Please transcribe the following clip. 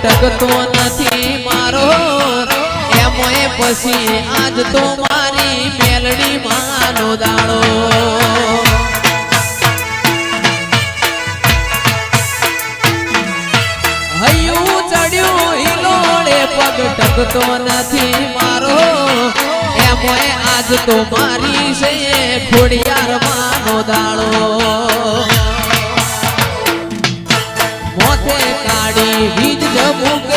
ટકતો નથી મારો એમોય પછી આજ તો મારી મેલડી માનો દાડો હૈયું ચડ્યું હિલોડે પગ ટકતો નથી મારો એમોય આજ તો મારી છે ખોડિયાર માનો દાડો મોથે કાઢી વીજ જમુકે